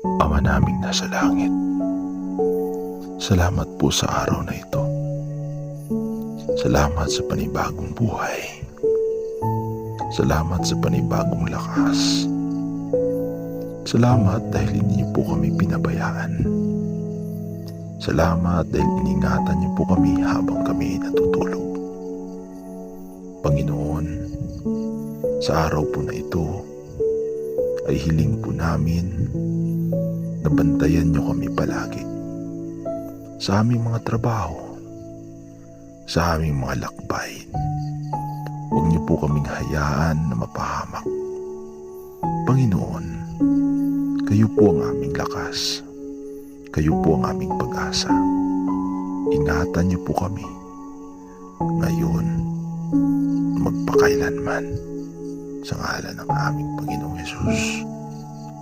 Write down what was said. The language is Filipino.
Ama naming nasa langit, salamat po sa araw na ito. Salamat sa panibagong buhay. Salamat sa panibagong lakas. Salamat dahil hindi niyo po kami pinabayaan. Salamat dahil iningatan niyo po kami habang kami natutulog. Panginoon, sa araw po na ito ay hiling po namin na bantayan niyo kami palagi sa aming mga trabaho, sa aming mga lakbay. Huwag niyo po kaming hayaan na mapahamak. Panginoon, kayo po ang aming lakas. Kayo po ang aming pag-asa. Ingatan niyo po kami ngayon, magpakailanman, sa ngalan ng aming Panginoong Hesus.